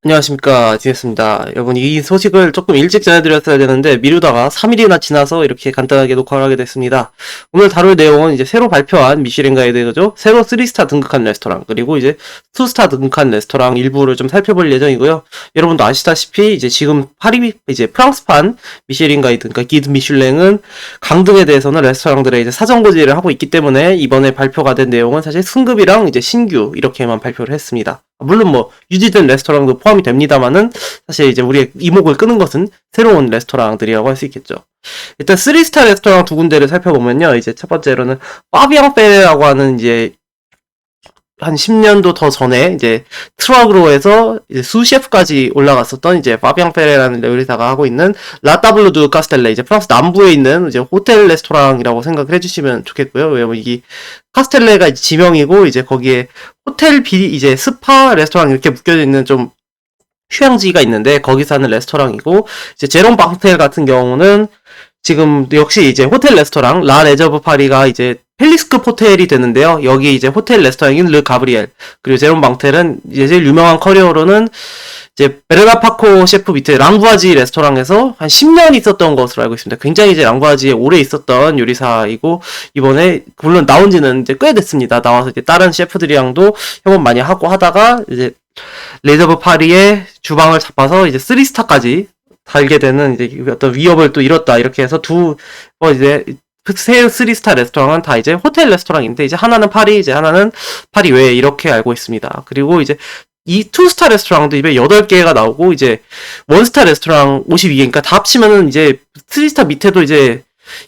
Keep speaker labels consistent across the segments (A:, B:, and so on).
A: 안녕하십니까, 디네스입니다. 여러분, 이 소식을 조금 일찍 전해드렸어야 되는데 미루다가 3일이나 지나서 이렇게 간단하게 녹화를 하게 됐습니다. 오늘 다룰 내용은 이제 새로 발표한 미슐랭 가이드죠. 새로 3스타 등극한 레스토랑, 그리고 이제 2스타 등극한 레스토랑 일부를 좀 살펴볼 예정이고요. 여러분도 아시다시피 이제 지금 이제 프랑스판 미슐랭 가이드, 그러니까 기드 미슐랭은 강등에 대해서는 레스토랑들의 이제 사정고지를 하고 있기 때문에 이번에 발표가 된 내용은 사실 승급이랑 이제 신규 이렇게만 발표를 했습니다. 물론 뭐 유지된 레스토랑도 포함이 됩니다만은 사실 이제 우리의 이목을 끄는 것은 새로운 레스토랑들이라고 할 수 있겠죠. 일단 3스타 레스토랑 두 군데를 살펴보면요. 이제 첫 번째로는 파비앙 페레라고 하는 이제 한 10년도 더 전에 이제 트럭으로 해서 이제 수셰프까지 올라갔었던 이제 파비앙 페레라는 요리사가 하고 있는 라타블루 두 카스텔레, 이제 프랑스 남부에 있는 이제 호텔 레스토랑이라고 생각을 해주시면 좋겠고요. 왜냐면 이게 카스텔레가 이제 지명이고 이제 거기에 호텔 이제 스파 레스토랑 이렇게 묶여져 있는 좀 휴양지가 있는데 거기서 하는 레스토랑이고, 이제 제롬 방텔 같은 경우는 지금 역시 이제 호텔 레스토랑 라 레저브 파리가 이제 펠리스급 호텔이 되는데요. 여기 이제 호텔 레스토랑인 르 가브리엘, 그리고 제롬 방텔은 이제 제일 유명한 커리어로는 이제 베르나 파코 셰프 밑에 랑부아지 레스토랑에서 한 10년 있었던 것으로 알고 있습니다. 굉장히 이제 랑부아지에 오래 있었던 요리사이고, 이번에 물론 나온 지는 이제 꽤 됐습니다. 나와서 이제 다른 셰프들이랑도 협업 많이 하고 하다가 이제 레저브 파리의 주방을 잡아서 이제 3스타까지 달게 되는 이제 어떤 위협을 또 잃었다, 이렇게 해서 이제 새 3스타 레스토랑은 다 이제 호텔 레스토랑인데, 이제 하나는 파리, 이제 하나는 파리 외에, 이렇게 알고 있습니다. 그리고 이제 이 2스타 레스토랑도 입에 8개가 나오고, 이제 1스타 레스토랑 52개, 그러니까 다 합치면은 이제 3스타 밑에도 이제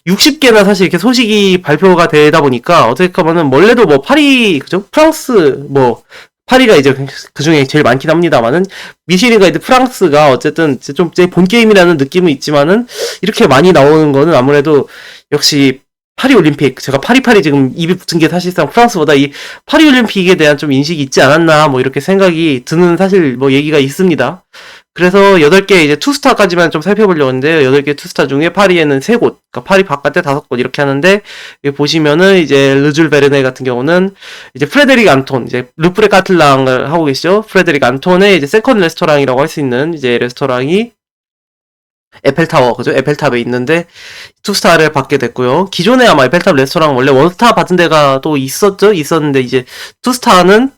A: 60개나 사실 이렇게 소식이 발표가 되다 보니까, 어떻게 하면은 원래도 뭐 파리, 그죠? 프랑스, 뭐 파리가 이제 그 중에 제일 많긴 합니다만은, 미슐랭 가이드 프랑스가 어쨌든 좀 제 본 게임이라는 느낌은 있지만은, 이렇게 많이 나오는 거는 아무래도 역시 파리 올림픽, 제가 파리파리 지금 입이 붙은 게 사실상 프랑스보다 이 파리 올림픽에 대한 좀 인식이 있지 않았나, 뭐 이렇게 생각이 드는 사실 뭐 얘기가 있습니다. 그래서 8개 이제 투스타까지만 좀 살펴보려고 하는데요. 8개 투스타 중에 파리에는 3곳, 그러니까 파리 바깥에 5곳 이렇게 하는데, 여기 보시면은 이제 르줄 베르네 같은 경우는 이제 프레데릭 안톤, 이제 르프레 카틀랑을 하고 계시죠. 프레데릭 안톤의 이제 세컨드 레스토랑이라고 할 수 있는 이제 레스토랑이 에펠타워, 그죠? 에펠탑에 있는데 투스타를 받게 됐고요. 기존에 아마 에펠탑 레스토랑 원래 원스타 받은 데가 또 있었는데 이제 투스타는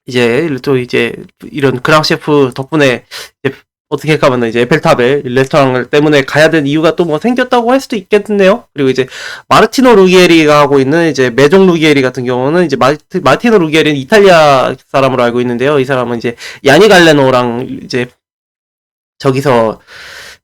A: 이제 또 이제 이런 그랑 셰프 덕분에 이제 어떻게 가면 이제 에펠탑에 레스토랑 때문에 가야 된 이유가 또 뭐 생겼다고 할 수도 있겠네요. 그리고 이제 마르티노 루기에리가 하고 있는 이제 메종 루기에리 같은 경우는 이제 마르티노 루기에리는 이탈리아 사람으로 알고 있는데요. 이 사람은 이제 야니 갈레노랑 이제 저기서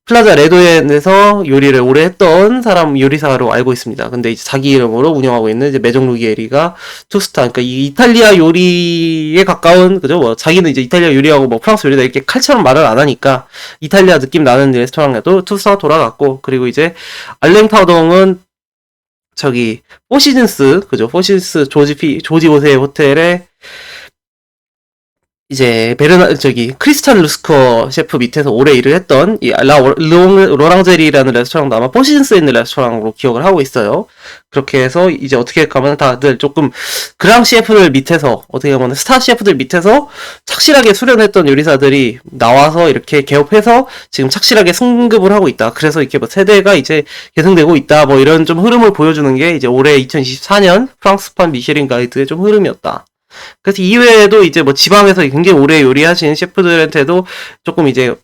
A: 플라자 레도엔에서 요리를 오래 했던 사람, 요리사로 알고 있습니다. 근데 이제 자기 이름으로 운영하고 있는 이제 메종 루기에리가 투스타, 그러니까 이 이탈리아 요리에 가까운, 그죠? 뭐 자기는 이제 이탈리아 요리하고 뭐 프랑스 요리다 이렇게 칼처럼 말을 안 하니까 이탈리아 느낌 나는 레스토랑에도 투스타가 돌아갔고, 그리고 이제 알랭타동은 저기 포시즌스, 그죠? 포시즌스 조지 오세 호텔에 이제 크리스찬 루스커 셰프 밑에서 오래 일을 했던 이 로랑제리라는 레스토랑도 아마 포시즌스에 있는 레스토랑으로 기억을 하고 있어요. 그렇게 해서 이제 어떻게 가면 다들 조금 그랑 셰프들 밑에서, 어떻게 보면 스타 셰프들 밑에서 착실하게 수련했던 요리사들이 나와서 이렇게 개업해서 지금 착실하게 승급을 하고 있다. 그래서 이렇게 뭐 세대가 이제 계승되고 있다, 뭐 이런 좀 흐름을 보여주는 게 이제 올해 2024년 프랑스판 미슐랭 가이드의 좀 흐름이었다. 그래서 이외에도 이제 뭐 지방에서 굉장히 오래 요리하신 셰프들한테도 조금 이제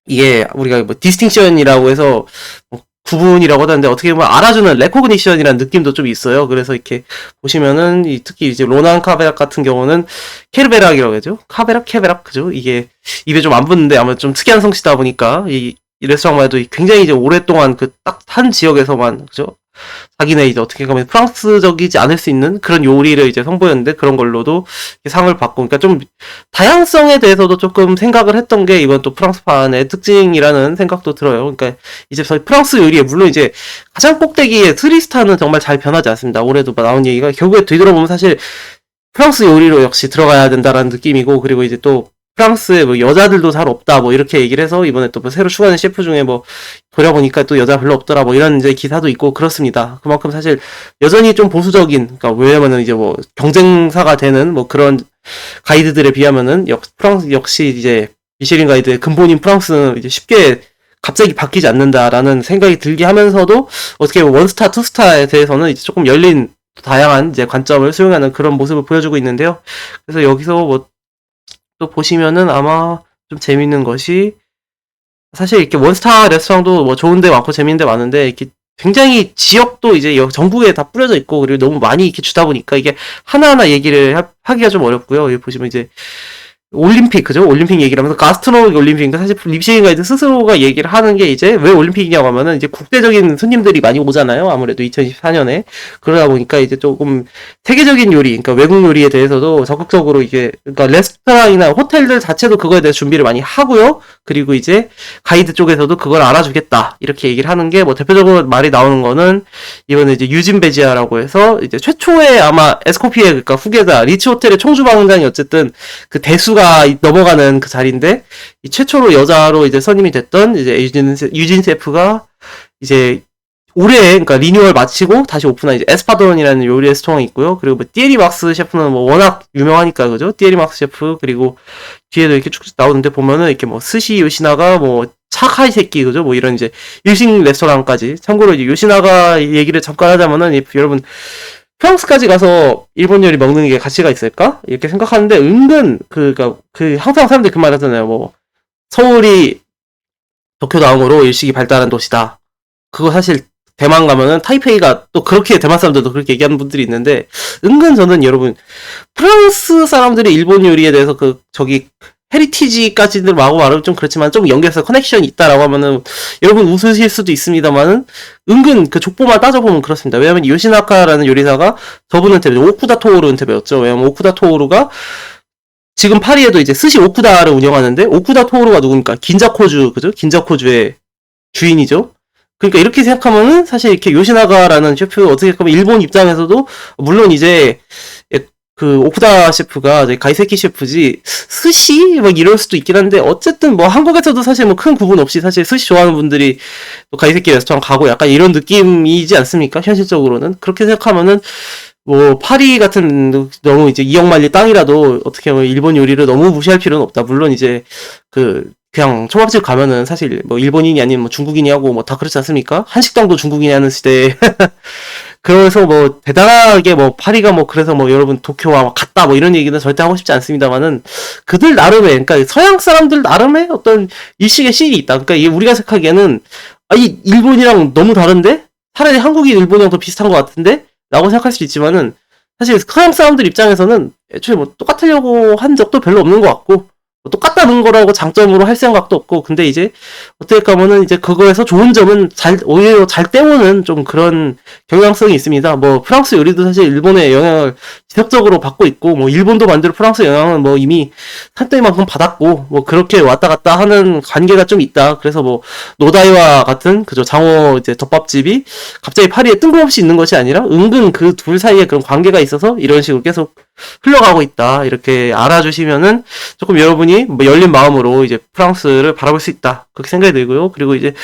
A: 이게 우리가 뭐 디스팅션이라고 해서 뭐 구분이라고 하는데, 어떻게 보면 알아주는 레코그니션이라는 느낌도 좀 있어요. 그래서 이렇게 보시면은 특히 이제 로난 카베락 같은 경우는 케르베락이라고 하죠. 케베락, 그죠? 이게 입에 좀 안 붙는데 아마 좀 특이한 성씨다 보니까 이 레스토랑만 해도 굉장히 이제 오랫동안 그 딱 한 지역에서만, 그죠? 자기네 이제 어떻게 보면 프랑스적이지 않을 수 있는 그런 요리를 이제 선보였는데, 그런 걸로도 상을 받고, 그러니까 좀 다양성에 대해서도 조금 생각을 했던 게 이번 또 프랑스판의 특징이라는 생각도 들어요. 그러니까 이제 프랑스 요리에 물론 이제 가장 꼭대기의 3스타는 정말 잘 변하지 않습니다. 올해도 나온 얘기가 결국에 되돌아보면 사실 프랑스 요리로 역시 들어가야 된다라는 느낌이고, 그리고 이제 또 프랑스에 뭐 여자들도 잘 없다 뭐 이렇게 얘기를 해서 이번에 또 뭐 새로 추가된 셰프 중에 뭐 돌아보니까 또 여자 별로 없더라 뭐 이런 이제 기사도 있고 그렇습니다. 그만큼 사실 여전히 좀 보수적인, 그러니까 왜냐면은 이제 뭐 경쟁사가 되는 뭐 그런 가이드들에 비하면은 프랑스 역시 이제 미쉐린 가이드의 근본인 프랑스는 이제 쉽게 갑자기 바뀌지 않는다라는 생각이 들게 하면서도 어떻게 보면 원스타, 투스타에 대해서는 이제 조금 열린 다양한 이제 관점을 수용하는 그런 모습을 보여주고 있는데요. 그래서 여기서 뭐 또 보시면은 아마 좀 재밌는 것이, 사실 이렇게 원스타 레스토랑도 뭐 좋은 데 많고 재밌는 데 많은데 이렇게 굉장히 지역도 이제 전국에 다 뿌려져 있고 그리고 너무 많이 이렇게 주다 보니까 이게 하나하나 얘기를 하기가 좀 어렵고요. 여기 보시면 이제 올림픽, 그죠? 올림픽 얘기를 하면서 가스트로노믹 올림픽인가, 사실 미쉐린 가이드 스스로가 얘기를 하는 게 이제 왜 올림픽이냐고 하면은 이제 국제적인 손님들이 많이 오잖아요. 아무래도 2024년에. 그러다 보니까 이제 조금 세계적인 요리, 그러니까 외국 요리에 대해서도 적극적으로 이게, 그러니까 레스토랑이나 호텔들 자체도 그거에 대해서 준비를 많이 하고요. 그리고 이제 가이드 쪽에서도 그걸 알아주겠다. 이렇게 얘기를 하는 게 뭐 대표적으로 말이 나오는 거는 이번에 이제 유진 베지아라고 해서 이제 최초의 아마 에스코피에, 그러니까 후계자, 리치 호텔의 총주방장이 어쨌든 그 대수가 넘어가는 그 자리인데, 이 최초로 여자로 이제 선임이 됐던 이제 유진 셰프가 이제 올해, 그러니까 리뉴얼 마치고 다시 오픈한 이제 에스파돈이라는 요리 레스토랑이 있고요. 그리고 뭐 띠에리 막스 셰프는 뭐 워낙 유명하니까, 그죠? 띠에리 막스 셰프, 그리고 뒤에도 이렇게 쭉 나오는데 보면은 이렇게 뭐 스시 요시나가, 뭐 차카이 새끼, 그죠? 뭐 이런 이제 일식 레스토랑까지. 참고로 이제 요시나가 얘기를 잠깐 하자면은, 여러분 프랑스까지 가서 일본 요리 먹는 게 가치가 있을까? 이렇게 생각하는데, 은근, 항상 사람들이 그 말 하잖아요. 뭐, 서울이 도쿄 다음으로 일식이 발달한 도시다. 그거 사실 대만 가면은 타이페이가 또 그렇게, 대만 사람들도 그렇게 얘기하는 분들이 있는데, 은근 저는 여러분, 프랑스 사람들이 일본 요리에 대해서 헤리티지까지는 마구 말하면 좀 그렇지만 좀 연결해서 커넥션이 있다라고 하면은 여러분 웃으실 수도 있습니다만은 은근 그 족보만 따져보면 그렇습니다. 왜냐면 요시나카라는 요리사가 저분한테 오쿠다 토오루한테 배웠죠. 왜냐면 오쿠다 토오루가 지금 파리에도 이제 스시 오쿠다를 운영하는데, 오쿠다 토오루가 누굽니까? 긴자코주, 그죠? 긴자코주의 주인이죠. 그러니까 이렇게 생각하면은 사실 이렇게 요시나가라는 셰프, 어떻게 보면 일본 입장에서도 물론 이제 그 오쿠다 셰프가 가이세키 셰프지 스시 막 이럴 수도 있긴 한데, 어쨌든 뭐 한국에서도 사실 뭐 큰 구분 없이 사실 스시 좋아하는 분들이 또 가이세키 레스토랑 가고 약간 이런 느낌이지 않습니까? 현실적으로는 그렇게 생각하면은 뭐 파리 같은 너무 이제 2억 마일 땅이라도 어떻게 보면 일본 요리를 너무 무시할 필요는 없다. 물론 이제 그냥 초밥집 가면은 사실 뭐 일본인이 아니면 뭐 중국인이 하고 뭐 다 그렇지 않습니까? 한식당도 중국인이 하는 시대에 그래서 뭐 대단하게 뭐 파리가 뭐 그래서 뭐 여러분 도쿄와 같다 뭐 이런 얘기는 절대 하고 싶지 않습니다만은, 그들 나름의, 그러니까 서양 사람들 나름의 어떤 일식의 씬이 있다. 그러니까 이게 우리가 생각하기에는 이 일본이랑 너무 다른데 차라리 한국이 일본이랑 더 비슷한 것 같은데 라고 생각할 수 있지만은, 사실 서양 사람들 입장에서는 애초에 뭐 똑같으려고 한 적도 별로 없는 것 같고, 뭐 똑같다는 거라고 장점으로 할 생각도 없고, 근데 이제 어떻게 보면은 이제 그거에서 좋은 점은 오히려 잘 때우는 좀 그런 경향성이 있습니다. 뭐 프랑스 요리도 사실 일본의 영향을 지속적으로 받고 있고, 뭐 일본도 반대로 프랑스 영향은 뭐 이미 산더미만큼 받았고, 뭐 그렇게 왔다 갔다 하는 관계가 좀 있다. 그래서 뭐 노다이와 같은 그죠, 장어 이제 덮밥집이 갑자기 파리에 뜬금없이 있는 것이 아니라 은근 그 둘 사이에 그런 관계가 있어서 이런 식으로 계속 흘러가고 있다. 이렇게 알아주시면은 조금 여러분이 뭐 열린 마음으로 이제 프랑스를 바라볼 수 있다. 그렇게 생각이 들고요. 그리고 이제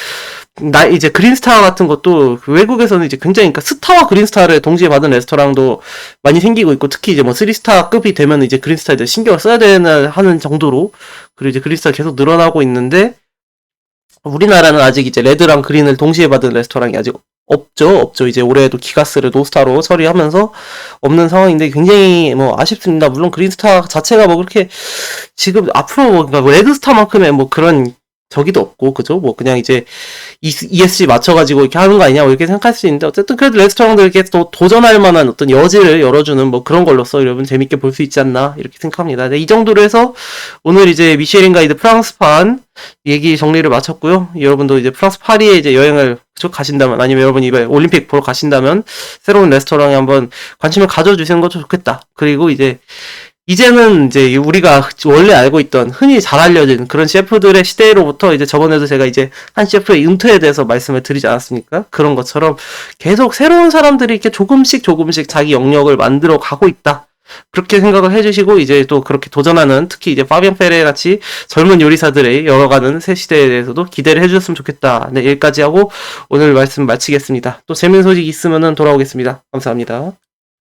A: 이제 그린스타 같은 것도 외국에서는 이제 굉장히, 그러니까 스타와 그린스타를 동시에 받은 레스토랑도 많이 생기고 있고, 특히 이제 뭐 3스타급이 되면 이제 그린스타에 대해 신경을 써야 되나 하는 정도로, 그리고 이제 그린스타 계속 늘어나고 있는데, 우리나라는 아직 이제 레드랑 그린을 동시에 받은 레스토랑이 아직 없죠. 이제 올해에도 기가스를 노스타로 처리하면서 없는 상황인데 굉장히 뭐 아쉽습니다. 물론 그린스타 자체가 뭐 그렇게 지금 앞으로 뭐 그러니까 레드스타만큼의 뭐 그런 저기도 없고, 그죠? 뭐 그냥 이제 ESG 맞춰가지고 이렇게 하는 거 아니냐 뭐 이렇게 생각할 수 있는데, 어쨌든 그래도 레스토랑들에게 또 도전할 만한 어떤 여지를 열어주는 뭐 그런 걸로써 여러분 재밌게 볼 수 있지 않나 이렇게 생각합니다. 네, 이 정도로 해서 오늘 이제 미쉐린 가이드 프랑스판 얘기 정리를 마쳤고요. 여러분도 이제 프랑스 파리에 이제 여행을 가신다면, 아니면 여러분이 이번에 올림픽 보러 가신다면 새로운 레스토랑에 한번 관심을 가져주시는 것도 좋겠다. 그리고 이제는 이제 우리가 원래 알고 있던 흔히 잘 알려진 그런 셰프들의 시대로부터 이제 저번에도 제가 이제 한 셰프의 은퇴에 대해서 말씀을 드리지 않았습니까? 그런 것처럼 계속 새로운 사람들이 이렇게 조금씩 자기 영역을 만들어 가고 있다. 그렇게 생각을 해주시고 이제 또 그렇게 도전하는 특히 이제 파비앙 페레 같이 젊은 요리사들의 열어가는 새 시대에 대해서도 기대를 해주셨으면 좋겠다. 네, 여기까지 하고 오늘 말씀 마치겠습니다. 또 재밌는 소식 있으면은 돌아오겠습니다. 감사합니다.